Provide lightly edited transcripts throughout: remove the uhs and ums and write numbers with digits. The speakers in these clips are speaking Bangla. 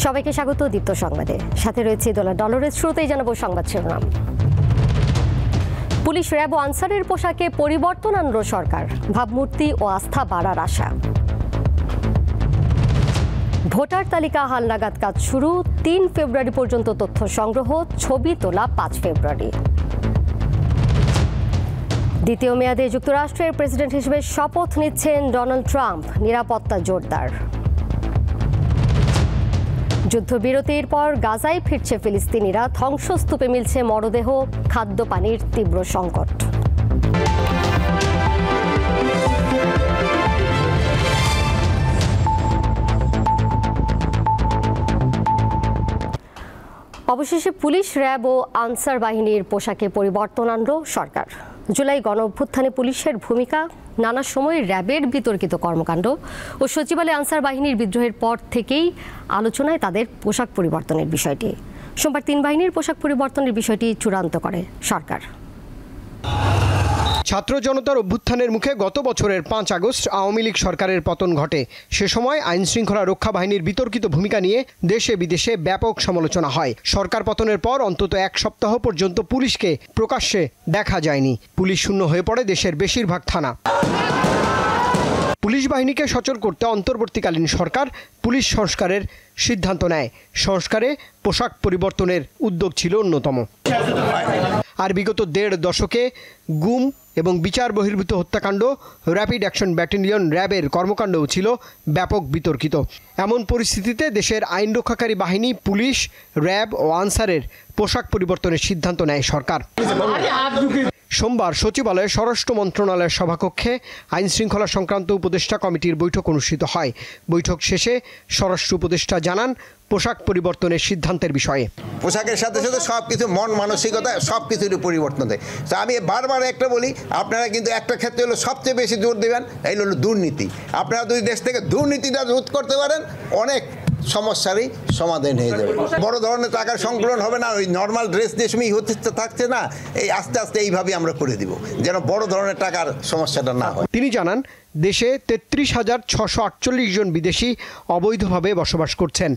সবাইকে স্বাগত দীপ্ত সংবাদে। সাথে রয়েছে দোলা ডলরের। শুরুতেই জানাবো সংবাদ শিরোনাম। পুলিশ, র্যাব ও আনসারের পোশাকে পরিবর্তন আনল সরকার। ভাবমূর্তি ও আস্থা বাড়ার আশা। ভোটার তালিকা হালনাগাদ কাজ শুরু। ৩ ফেব্রুয়ারি পর্যন্ত তথ্য সংগ্রহ, ছবি তোলা ৫ ফেব্রুয়ারি। দ্বিতীয় মেয়াদে যুক্তরাষ্ট্রের প্রেসিডেন্ট হিসেবে শপথ নিচ্ছেন ডোনাল্ড ট্রাম্প। নিরাপত্তা জোরদার। যুদ্ধবিরতির পর গাজায় ফিরছে ফিলিস্তিনিরা। ধ্বংসস্তূপে মিলছে মরদেহ। খাদ্য পানির তীব্র সংকট। অবশেষে পুলিশ, র্যাব ও আনসার বাহিনীর পোশাকে পরিবর্তন আনল সরকার। জুলাই গণঅভ্যুত্থানে পুলিশের ভূমিকা, নানা সময়ে র্যাবের বিতর্কিত কর্মকাণ্ড ও সচিবালয়ে আনসার বাহিনীর বিদ্রোহের পর থেকেই আলোচনায় তাদের পোশাক পরিবর্তনের বিষয়টি। সোমবার 3 বাহিনীর পোশাক পরিবর্তনের বিষয়টি চূড়ান্ত করে সরকার। ছাত্র জনতার অভ্যুত্থানের মুখে গত বছরের 5 আগস্ট আওয়ামী লীগ সরকারের পতন ঘটে। সে সময় আইন শৃঙ্খলা রক্ষা বাহিনীর বিতর্কিত ভূমিকা নিয়ে দেশে বিদেশে ব্যাপক সমালোচনা হয়। সরকার পতনের পর অন্তত 1 সপ্তাহ পর্যন্ত পুলিশকে প্রকাশ্যে দেখা যায়নি। পুলিশ শূন্য হয়ে পড়ে দেশের বেশিরভাগ থানা। পুলিশ বাহিনীকে সচল করতে অন্তর্বর্তীকালীন সরকার পুলিশ সংস্কারের সিদ্ধান্ত নেয়। সংস্কারে পোশাক পরিবর্তনের উদ্যোগ ছিল অন্যতম। আর বিগত 1.5 দশকে গুম এবং বিচার বহির্ভূত হত্যাকাণ্ড, র্যাপিড অ্যাকশন ব্যাটালিয়ন র্যাবের কর্মকাণ্ডও ছিল ব্যাপক বিতর্কিত। এমন পরিস্থিতিতে দেশের আইন রক্ষাকারী বাহিনী, পুলিশ, র্যাব ও আনসারের পোশাক পরিবর্তনের সিদ্ধান্ত নেয় সরকার। সোমবার সচিবালয়ে স্বরাষ্ট্র মন্ত্রণালয়ের সভাকক্ষে আইন শৃঙ্খলা সংক্রান্ত উপদেষ্টা কমিটির বৈঠক অনুষ্ঠিত হয়। বৈঠক শেষে স্বরাষ্ট্র উপদেষ্টা জানান পোশাক পরিবর্তনের সিদ্ধান্তের বিষয়ে। পোশাকের সাথে সাথে সব কিছু, মন মানসিকতা সব কিছুরই পরিবর্তন দেয়। তো আমি বারবার একটা বলি, আপনারা কিন্তু একটা ক্ষেত্রে হলো সবচেয়ে বেশি জোর দেবেন, এই হলো দুর্নীতি। আপনারা যদি দেশ থেকে দুর্নীতিটা রোধ করতে পারেন, অনেক সমস্যারই সমাধান হয়ে যাবে। বড় ধরনের টাকার সংকলন হবে না, ওই নর্মাল ড্রেস যে সময় হতে থাকছে না, এই আস্তে আস্তে এইভাবে আমরা করে দিব, যেন বড় ধরনের টাকার সমস্যাটা না হয়। তিনি জানান দেশে 33,648 জন বিদেশি অবৈধভাবে বসবাস করছেন।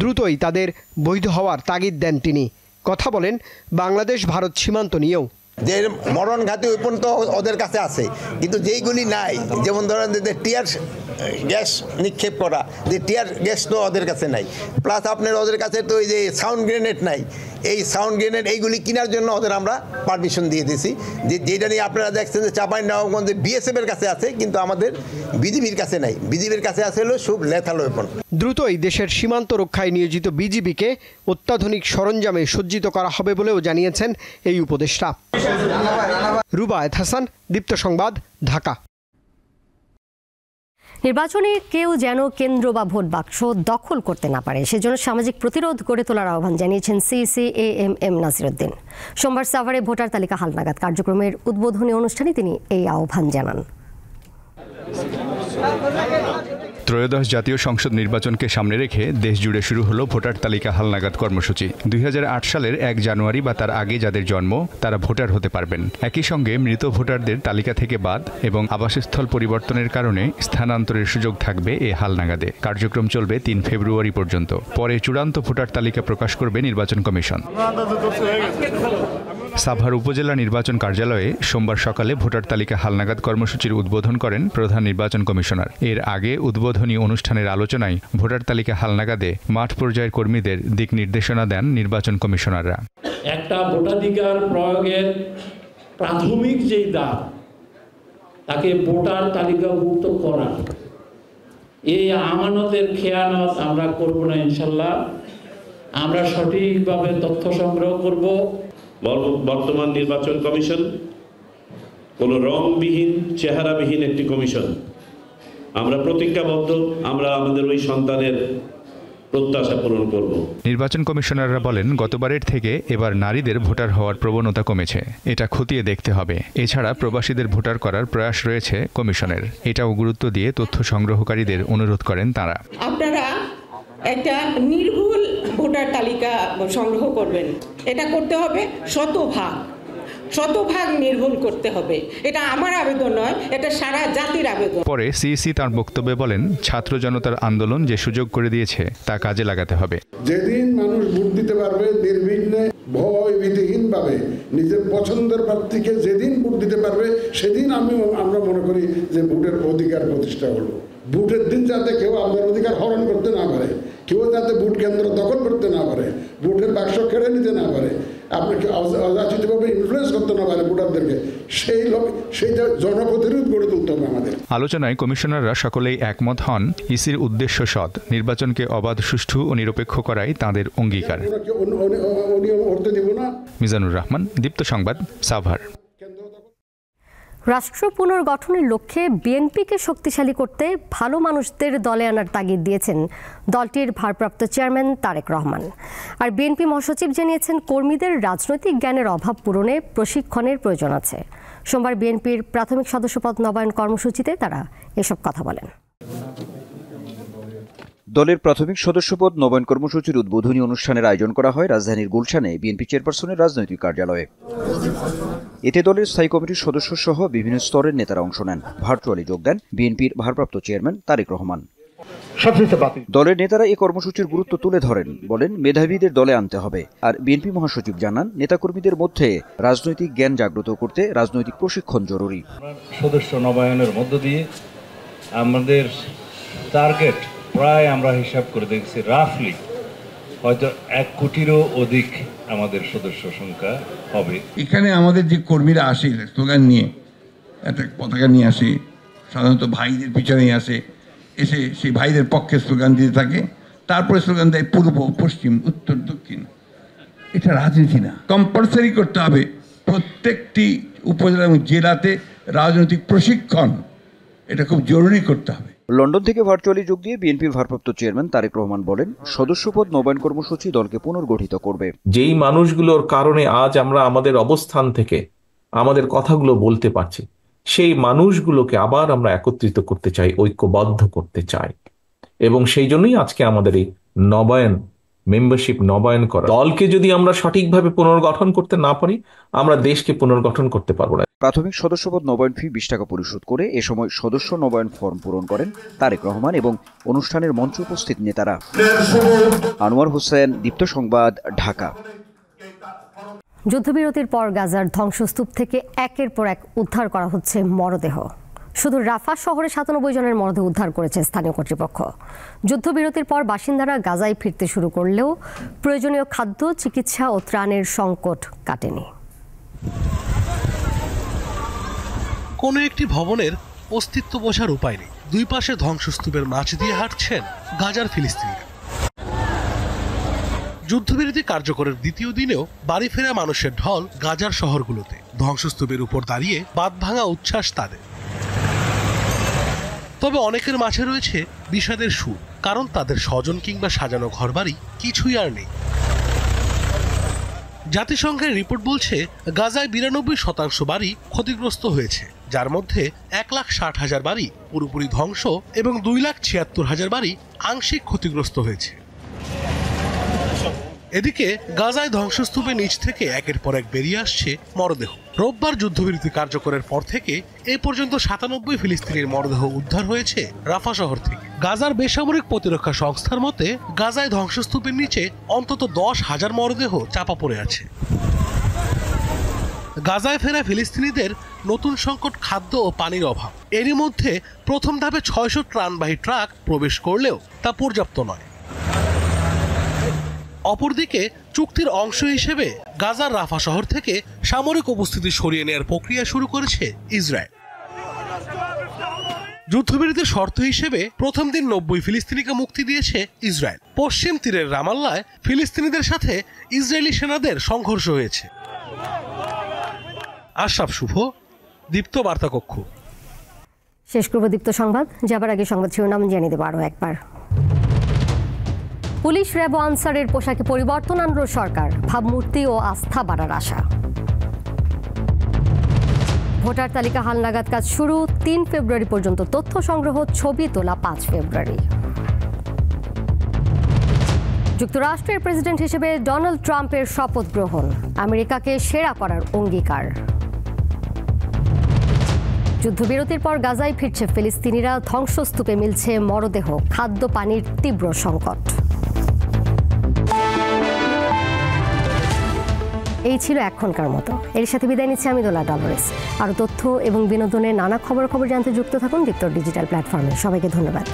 দ্রুতই তাদের বৈধ হওয়ার তাগিদ দেন তিনি। কথা বলেন বাংলাদেশ ভারত সীমান্ত নিয়েও। যে মরণঘাতী ওয়েপন তো ওদের কাছে আছে, কিন্তু যেইগুলি নাই, যেমন ধরেন যে টিয়ার গ্যাস নিক্ষেপ করা, যে টিয়ার গ্যাস তো ওদের কাছে নাই। প্লাস আপনার ওদের কাছে তো ওই যে সাউন্ড গ্রেনেড নাই। এই সাউন্ড গ্রেনেড এইগুলি কেনার জন্য ওদের আমরা পারমিশন দিয়ে দিয়েছি, যেটা নিয়ে আপনারা দেখছেন যে চাঁপাইনবাবগঞ্জে বিএসএফের কাছে আছে, কিন্তু আমাদের বিজিবির কাছে নাই। বিজিবির কাছে আছে হলো খুব লেথাল ওয়েপন। দ্রুতই দেশের সীমান্ত রক্ষায় নিয়োজিত বিজিবিকে অত্যাধুনিক সরঞ্জামে সজ্জিত করা হবে বলেও জানিয়েছেন এই উপদেষ্টা। রুবায়েত হাসান, দীপ্ত সংবাদ, ঢাকা। নির্বাচনে কেউ যেন কেন্দ্র বা ভোট বাক্স দখল করতে না পারে, সেজন্য সামাজিক প্রতিরোধ গড়ে তোলার আহ্বান জানিয়েছেন CCAMM নাসিরউদ্দিন। সোমবার সাভারে ভোটার তালিকা হালনাগাদ কার্যক্রমের উদ্বোধনী অনুষ্ঠানে তিনি এই আহ্বান জানান। ত্রয়োদশ জাতীয় সংসদ নির্বাচনকে সামনে রেখে দেশজুড়ে শুরু হলো ভোটার তালিকা হালনাগাদ কর্মসূচি। 2008 সালের 1 জানুয়ারি বা তার আগে যাদের জন্ম তারা ভোটার হতে পারবেন। একই সঙ্গে মৃত ভোটারদের তালিকা থেকে বাদ এবং আবাসস্থল পরিবর্তনের কারণে স্থানান্তরের সুযোগ থাকবে এ হালনাগাদে। কার্যক্রম চলবে 3 ফেব্রুয়ারি পর্যন্ত। পরে চূড়ান্ত ভোটার তালিকা প্রকাশ করবে নির্বাচন কমিশন। সাভার উপজেলা নির্বাচন কার্যালয়ে সোমবার সকালে ভোটার তালিকা হালনাগাদ কর্মসূচির উদ্বোধন করেন প্রধান নির্বাচন কমিশনার। এর আগে উদ্বোধনী অনুষ্ঠানের আলোচনায় ভোটার তালিকা হালনাগাদে মাঠ পর্যায়ের কর্মীদের দিক নির্দেশনা দেন নির্বাচন কমিশনাররা। একটা ভোটাধিকার প্রয়োগের প্রাথমিক যেই ধাপ, তাকে ভোটার তালিকাভুক্ত করা, এই আমানতের খেয়ানত আমরা করব না ইনশাল্লাহ। আমরা সঠিকভাবে তথ্য সংগ্রহ করব। বর্তমান নির্বাচন কমিশন কোনো রংবিহীন, চেহারাবিহীন একটি কমিশন। আমরা প্রতিজ্ঞাবদ্ধ, আমরা আমাদের ওই সন্তানের প্রত্যাশা পূরণ করব। নির্বাচন কমিশনাররা বলেন, গতবারের থেকে এবার নারীদের ভোটার হওয়ার প্রবণতা কমেছে। এটা খতিয়ে দেখতে হবে। এছাড়া প্রবাসীদের ভোটার করার প্রয়াস রয়েছে কমিশনের। এটাও গুরুত্ব দিয়ে তথ্য সংগ্রহকারীদের অনুরোধ করেন তারা। আপনারা একটা নির্ভুল ভোটার তালিকা সংগ্রহ করবেন। এটা করতে হবে শতভাগ। শতভাগ নির্ভুল করতে হবে। এটা আমার আবেদন নয়, এটা সারা জাতির আবেদন। পরে সিইসি তার বক্তব্যে বলেন, ছাত্র জনতার আন্দোলন যে সুযোগ করে দিয়েছে তা কাজে লাগাতে হবে। যেদিন মানুষ ভোট দিতে পারবে নির্বিঘ্নে, ভয় ভীতিহীনভাবে নিজের পছন্দের প্রার্থীকে যেদিন ভোট দিতে পারবে, সেদিন আমরা মনে করি যে ভোটের অধিকার প্রতিষ্ঠা হলো। ভোটের দিন যাতে কেউ আমাদের অধিকার হরণ করতে না পারে, কেউ যাতে ভোট কেন্দ্র দখল করতে না পারে, ভোটের বাক্স কেড়ে নিতে না পারে, আপনাকে অযাচিতভাবে ইনফ্লুয়েন্স করতে না পারে ভোটারদেরকে, সেইটা জনপ্রতিরোধ গড়ে তুলতে হবে আমাদের। আলোচনায় কমিশনাররা সকলেই একমত হন, ইসির উদ্দেশ্য সৎ, নির্বাচনকে অবাধ, সুষ্ঠু ও নিরপেক্ষ করাই তাঁদের অঙ্গীকার। মিজানুর রহমান, দীপ্ত সংবাদ, সাভার। রাষ্ট্র পুনর্গঠনের লক্ষ্যে বিএনপিকে শক্তিশালী করতে ভালো মানুষদের দলে আনার তাগিদ দিয়েছেন দলটির ভারপ্রাপ্ত চেয়ারম্যান তারেক রহমান। আর বিএনপি মহাসচিব জানিয়েছেন, কর্মীদের রাজনৈতিক জ্ঞানের অভাব পূরণে প্রশিক্ষণের প্রয়োজন আছে। সোমবার বিএনপির প্রাথমিক সদস্যপদ নবায়ন কর্মসূচিতে তারা এসব কথা বলেন। দলের প্রাথমিক সদস্যপদ নবায়ন কর্মসূচির উদ্বোধনী অনুষ্ঠানের আয়োজন করা হয় রাজধানীর গুলশানে বিএনপি চেয়ারপারসনের রাজনৈতিক কার্যালয়ে। এতে দলের স্থায়ী কমিটির সদস্য সহ বিভিন্ন স্তরের নেতারা অংশ নেন। ভার্চুয়ালি যোগ দেন বিএনপির ভারপ্রাপ্ত চেয়ারম্যান তারেক রহমান। দলের নেতারা এই কর্মসূচির গুরুত্ব তুলে ধরেন, বলেন মেধাবীদের দলে আনতে হবে। আর বিএনপি মহাসচিব জানান, নেতাকর্মীদের মধ্যে রাজনৈতিক জ্ঞান জাগ্রত করতে রাজনৈতিক প্রশিক্ষণ জরুরি। সদস্য নবায়নের মধ্য দিয়ে আমাদের টার্গেট প্রায় আমরা হিসাব করে দেখছি রাফলি হয়তো 1 কোটিরও অধিক আমাদের সদস্য সংখ্যা হবে। এখানে আমাদের যে কর্মীরা আসে স্লোগান নিয়ে, একটা পতাকা নিয়ে আসে, সাধারণত ভাইদের পিছনে আসে, এসে সেই ভাইদের পক্ষে স্লোগান দিতে থাকে, তারপরে স্লোগান দেয় পূর্ব, পশ্চিম, উত্তর, দক্ষিণ। এটা রাজনীতি না। কম্পালসারি করতে হবে প্রত্যেকটি উপজেলা এবং জেলাতে রাজনৈতিক প্রশিক্ষণ, এটা খুব জরুরি করতে হবে। লন্ডন থেকে ভার্চুয়ালি যোগ দিয়ে বিএনপির ভারপ্রাপ্ত চেয়ারম্যান তারেক রহমান বলেন, সদস্যপদ নবায়ন কর্মসূচি দলকে পুনর্গঠিত করবে। যেই মানুষগুলোর কারণে আজ আমরা আমাদের অবস্থান থেকে আমাদের কথাগুলো বলতে পারছি, সেই মানুষগুলোকে আবার আমরা একত্রিত করতে চাই, ঐক্যবদ্ধ করতে চাই। এবং সেই জন্যই আজকে আমাদের এই নবায়ন, মেম্বারশিপ নবায়ন করা। দলকে যদি আমরা সঠিকভাবে পুনর্গঠন করতে না পারি, আমরা দেশকে পুনর্গঠন করতে পারবো না। প্রাথমিক সদস্যপদ নবায়ন ফি 20 টাকা পরিশোধ করে এ সময় সদস্য নবায়ন ফর্ম পূরণ করেন তারেক রহমান এবং অনুষ্ঠানের মঞ্চে উপস্থিত নেতারা। আনোয়ার হোসেন, দীপ্ত সংবাদ, ঢাকা। যুদ্ধবিরতির পর গাজার ধ্বংসস্তূপ থেকে একের পর এক উদ্ধার করা হচ্ছে মরদেহ। শুধু রাফা শহরে 97 জনের মরদেহ উদ্ধার করেছে স্থানীয় কর্তৃপক্ষ। যুদ্ধবিরতির পর বাসিন্দারা গাজায় ফিরতে শুরু করলেও প্রয়োজনীয় খাদ্য, চিকিৎসা ও ত্রাণের সংকট কাটেনি। কোনো একটি ভবনের অস্তিত্ব বোঝার উপায় নেই। দুই পাশে ধ্বংসস্তূপের মাঝ দিয়ে হাঁটছেন গাজার ফিলিস্তিনিরা। যুদ্ধবিরতি কার্যকরের দ্বিতীয় দিনেও বাড়ি ফেরা মানুষের ঢল গাজার শহরগুলোতে। ধ্বংসস্তূপের উপর দাঁড়িয়ে বাঁধভাঙা উচ্ছ্বাস তাদের। তবে অনেকের মাঝে রয়েছে বিষাদের সুর, কারণ তাদের স্বজন কিংবা সাজানো ঘরবাড়ি কিছুই আর নেই। জাতিসংঘের রিপোর্ট বলছে, গাজায় 92% বাড়ি ক্ষতিগ্রস্ত হয়েছে, যার মধ্যে 1,60,000 বাড়ি পুরোপুরি ধ্বংস এবং 2,76,000 বাড়ি আংশিক ক্ষতিগ্রস্ত হয়েছে। এদিকে গাজায় ধ্বংসস্তূপের নিচ থেকে একের পর এক বেরিয়ে আসছে মরদেহ। রোববার যুদ্ধবিরতি কার্যকরের পর থেকে এ পর্যন্ত 97 ফিলিস্তিনির মরদেহ উদ্ধার হয়েছে রাফা শহর থেকে। গাজার বেসামরিক প্রতিরক্ষা সংস্থার মতে, গাজায় ধ্বংসস্তূপের নিচে অন্তত 10,000 মরদেহ চাপা পড়ে আছে। গাজায় ফেরা ফিলিস্তিনিদের নতুন সংকট খাদ্য ও পানির অভাব। এরই মধ্যে প্রথম ধাপে 600 ত্রাণবাহী ট্রাক প্রবেশ করলেও তা পর্যাপ্ত নয়। অপরদিকে চুক্তির অংশ হিসেবে গাজার রাফা শহর থেকে সামরিক উপস্থিতি সরিয়ে নেওয়ার প্রক্রিয়া শুরু করেছে ইসরায়েল। যুদ্ধবিরতির শর্ত হিসেবে প্রথম দিন 90 ফিলিস্তিনিকে মুক্তি দিয়েছে ইসরায়েল। পশ্চিম তীরের রামাল্লায় ফিলিস্তিনিদের সাথে ইসরায়েলি সেনাদের সংঘর্ষ হয়েছে। আশরাফ শুভ, দীপ্ত বার্তা কক্ষ। শেষ করব দীপ্ত সংবাদ। যাবার আগে সংবাদ শিরোনাম জানিয়ে দেব আরও একবার। পুলিশ, র্যাব ও আনসারের পোশাকে পরিবর্তন আনল সরকার, ভাবমূর্তি ও আস্থা বাড়ার আশা। ভোটার তালিকা হালনাগাদ কাজ শুরু, 3 ফেব্রুয়ারি পর্যন্ত তথ্য সংগ্রহ, ছবি তোলা 5 ফেব্রুয়ারি। যুক্তরাষ্ট্রের প্রেসিডেন্ট হিসেবে ডোনাল্ড ট্রাম্পের শপথ গ্রহণ, আমেরিকাকে সেরা করার অঙ্গীকার। যুদ্ধবিরতির পর গাজায় ফিরছে ফিলিস্তিনিরা, ধ্বংসস্তূপে মিলছে মরদেহ, খাদ্য পানির তীব্র সংকট। এই ছিল এখনকার মতো। এর সাথে বিদায় নিচ্ছি আমি দোলা ডলরেস। আরও তথ্য এবং বিনোদনের নানা খবর জানতে যুক্ত থাকুন দীপ্ত ডিজিটাল প্ল্যাটফর্মে। সবাইকে ধন্যবাদ।